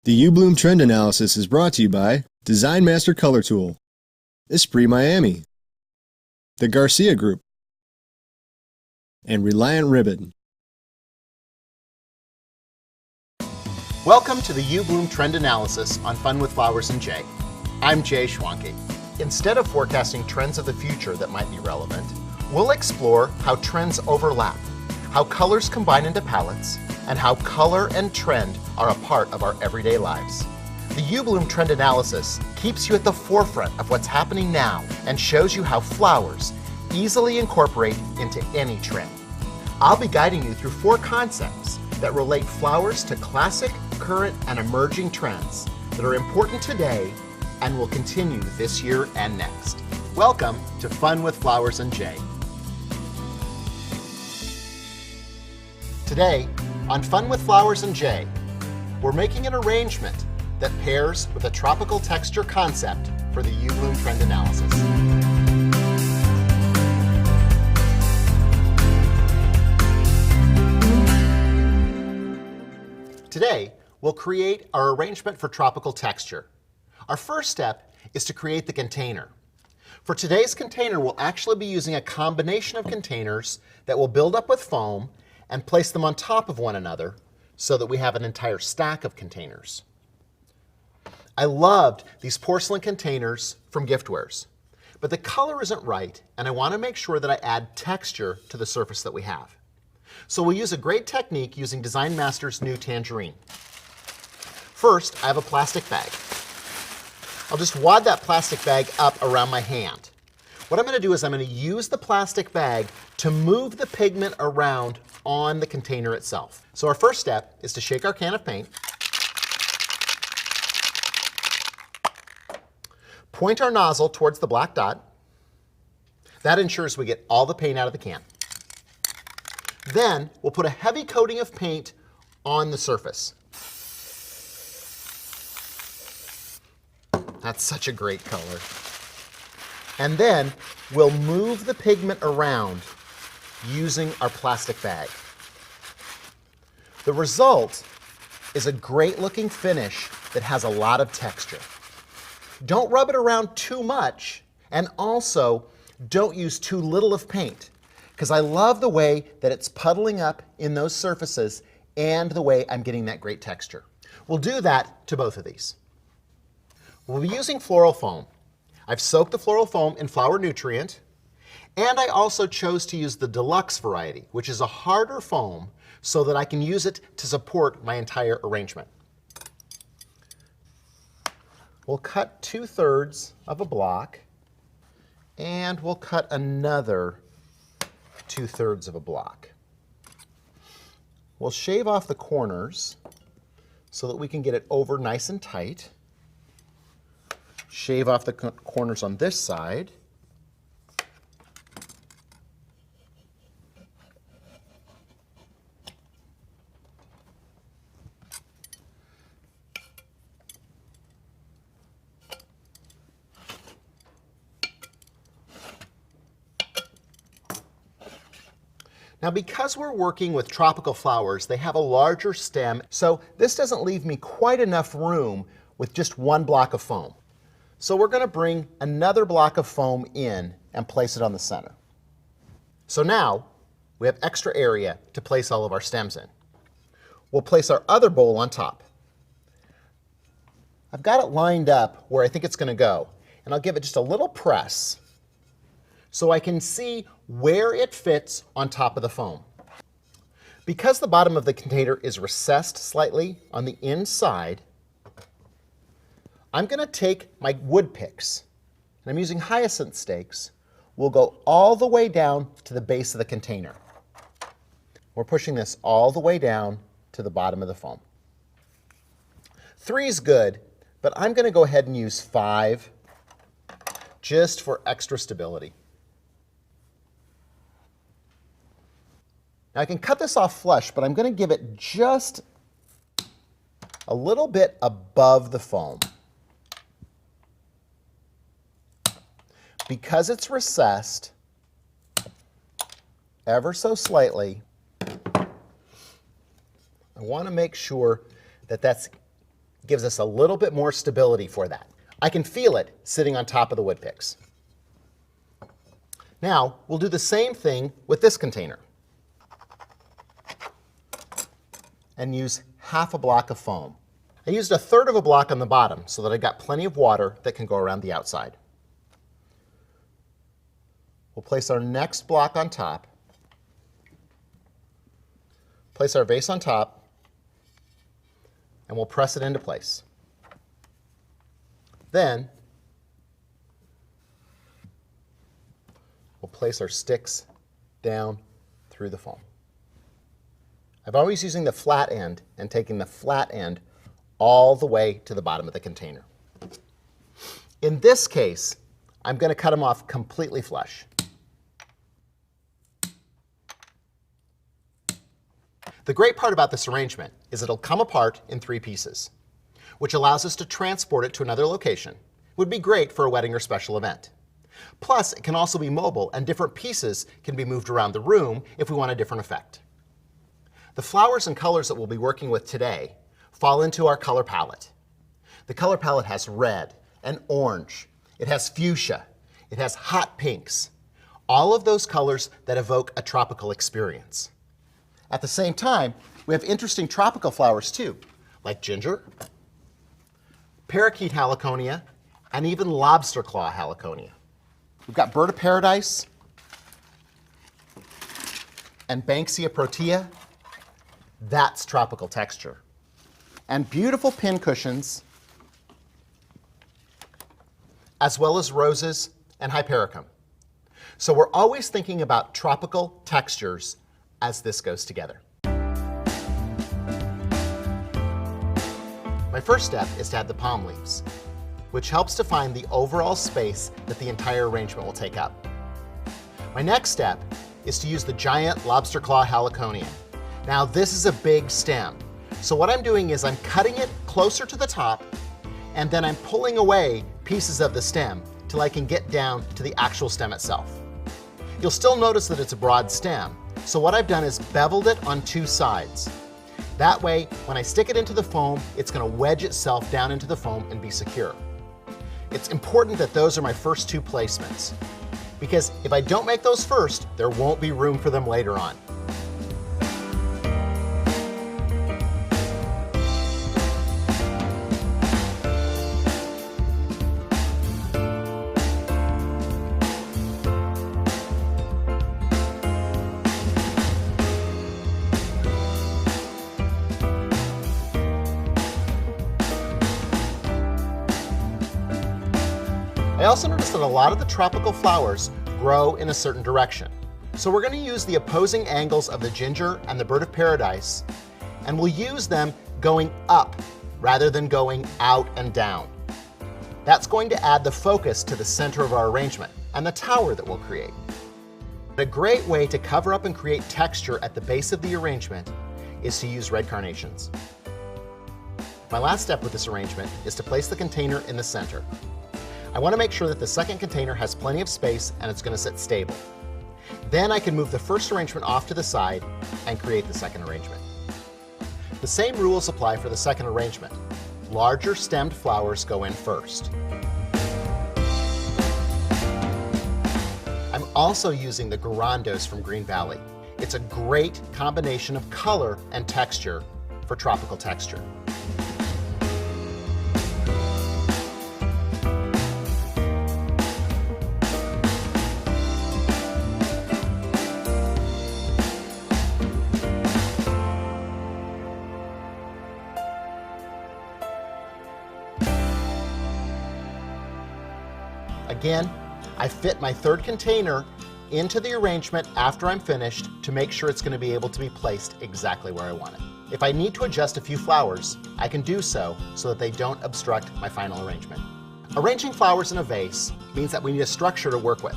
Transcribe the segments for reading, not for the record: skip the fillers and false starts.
The U-Bloom Trend Analysis is brought to you by Design Master Color Tool, Esprit Miami, the Garcia Group, and Reliant Ribbon. Welcome to the U-Bloom Trend Analysis on Fun with Flowers and Jay. I'm Jay Schwanke. Instead of forecasting trends of the future that might be relevant, we'll explore how trends overlap, how colors combine into palettes, and how color and trend are a part of our everyday lives. The U-Bloom Trend Analysis keeps you at the forefront of what's happening now and shows you how flowers easily incorporate into any trend. I'll be guiding you through 4 concepts that relate flowers to classic, current, and emerging trends that are important today and will continue this year and next. Welcome to Fun with Flowers and Jay. Today, on Fun with Flowers and Jay, we're making an arrangement that pairs with a tropical texture concept for the U-Bloom Trend Analysis. Today, we'll create our arrangement for tropical texture. Our first step is to create the container. For today's container, we'll actually be using a combination of containers that will build up with foam and place them on top of one another so that we have an entire stack of containers. I loved these porcelain containers from giftwares, but the color isn't right, and I want to make sure that I add texture to the surface that we have. So we'll use a great technique using Design Master's new Tangerine. First, I have a plastic bag. I'll just wad that plastic bag up around my hand. What I'm going to do is I'm going to use the plastic bag to move the pigment around on the container itself. So our first step is to shake our can of paint, point our nozzle towards the black dot. That ensures we get all the paint out of the can. Then we'll put a heavy coating of paint on the surface. That's such a great color. And then we'll move the pigment around using our plastic bag. The result is a great looking finish that has a lot of texture. Don't rub it around too much, and also don't use too little of paint, because I love the way that it's puddling up in those surfaces and the way I'm getting that great texture. We'll do that to both of these. We'll be using floral foam. I've soaked the floral foam in flower nutrient, and I also chose to use the deluxe variety, which is a harder foam, so that I can use it to support my entire arrangement. We'll cut 2/3 of a block, and we'll cut another 2/3 of a block. We'll shave off the corners so that we can get it over nice and tight. Shave off the corners on this side. Now, because we're working with tropical flowers, they have a larger stem, so this doesn't leave me quite enough room with just one block of foam. So we're going to bring another block of foam in and place it on the center. So now we have extra area to place all of our stems in. We'll place our other bowl on top. I've got it lined up where I think it's going to go, and I'll give it just a little press so I can see where it fits on top of the foam. Because the bottom of the container is recessed slightly on the inside, I'm going to take my wood picks, and I'm using hyacinth stakes. We'll go all the way down to the base of the container. We're pushing this all the way down to the bottom of the foam. 3 is good, but I'm going to go ahead and use 5 just for extra stability. Now I can cut this off flush, but I'm going to give it just a little bit above the foam. Because it's recessed ever so slightly, I want to make sure that that's gives us a little bit more stability for that. I can feel it sitting on top of the wood picks. Now, we'll do the same thing with this container and use half a block of foam. I used a third of a block on the bottom so that I got plenty of water that can go around the outside. We'll place our next block on top, place our vase on top, and we'll press it into place. Then, we'll place our sticks down through the foam. I'm always using the flat end and taking the flat end all the way to the bottom of the container. In this case, I'm going to cut them off completely flush. The great part about this arrangement is it'll come apart in 3 pieces, which allows us to transport it to another location. It would be great for a wedding or special event. Plus, it can also be mobile, and different pieces can be moved around the room if we want a different effect. The flowers and colors that we'll be working with today fall into our color palette. The color palette has red and orange. It has fuchsia. It has hot pinks. All of those colors that evoke a tropical experience. At the same time, we have interesting tropical flowers too, like ginger, parakeet heliconia, and even lobster claw heliconia. We've got bird of paradise and Banksia protea. That's tropical texture. And beautiful pin cushions, as well as roses and hypericum. So we're always thinking about tropical textures as this goes together. My first step is to add the palm leaves, which helps define the overall space that the entire arrangement will take up. My next step is to use the giant lobster claw heliconia. Now this is a big stem, so what I'm doing is I'm cutting it closer to the top, and then I'm pulling away pieces of the stem till I can get down to the actual stem itself. You'll still notice that it's a broad stem, so what I've done is beveled it on 2 sides. That way, when I stick it into the foam, it's going to wedge itself down into the foam and be secure. It's important that those are my first 2 placements, because if I don't make those first, there won't be room for them later on. I also noticed that a lot of the tropical flowers grow in a certain direction. So we're going to use the opposing angles of the ginger and the bird of paradise, and we'll use them going up rather than going out and down. That's going to add the focus to the center of our arrangement and the tower that we'll create. A great way to cover up and create texture at the base of the arrangement is to use red carnations. My last step with this arrangement is to place the container in the center. I want to make sure that the second container has plenty of space and it's going to sit stable. Then I can move the first arrangement off to the side and create the second arrangement. The same rules apply for the second arrangement. Larger stemmed flowers go in first. I'm also using the Garandos from Green Valley. It's a great combination of color and texture for tropical texture. Again, I fit my third container into the arrangement after I'm finished to make sure it's going to be able to be placed exactly where I want it. If I need to adjust a few flowers, I can do so that they don't obstruct my final arrangement. Arranging flowers in a vase means that we need a structure to work with.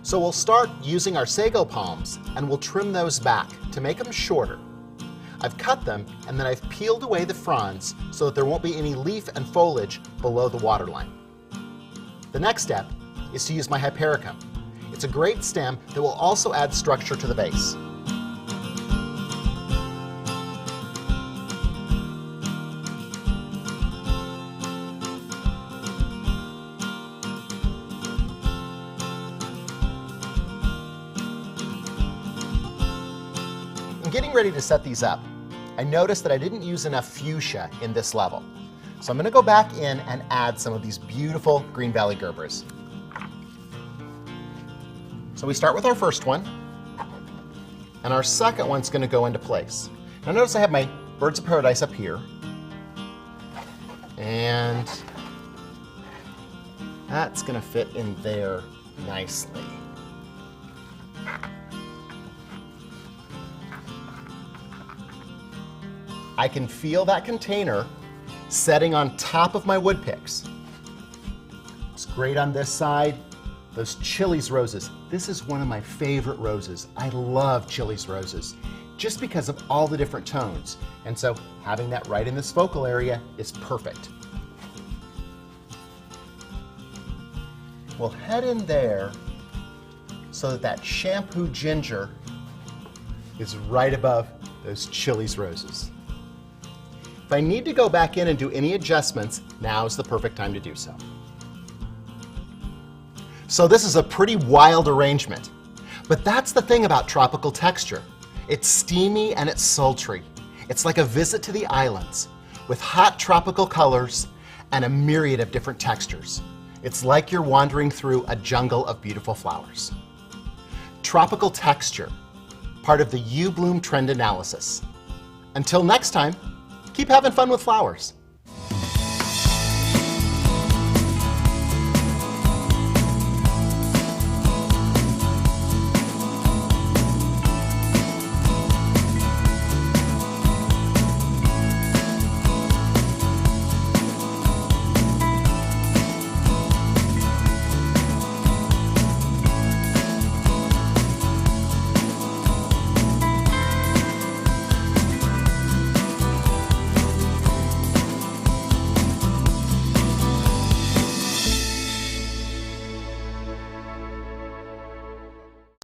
So we'll start using our sago palms and we'll trim those back to make them shorter. I've cut them and then I've peeled away the fronds so that there won't be any leaf and foliage below the waterline. The next step is to use my hypericum. It's a great stem that will also add structure to the vase. getting ready to set these up, I noticed that I didn't use enough fuchsia in this level. So I'm going to go back in and add some of these beautiful Green Valley Gerbers. So we start with our first one, and our second one's going to go into place. Now notice I have my Birds of Paradise up here, and that's going to fit in there nicely. I can feel that container setting on top of my wood picks. It's great on this side. Those Chili's roses. This is one of my favorite roses. I love Chili's roses just because of all the different tones. And so having that right in this focal area is perfect. We'll head in there so that that shampoo ginger is right above those Chili's roses. If I need to go back in and do any adjustments, now is the perfect time to do so. So this is a pretty wild arrangement, but that's the thing about tropical texture. It's steamy and it's sultry. It's like a visit to the islands with hot tropical colors and a myriad of different textures. It's like you're wandering through a jungle of beautiful flowers. Tropical texture, part of the You Bloom trend analysis. Until next time, keep having fun with flowers.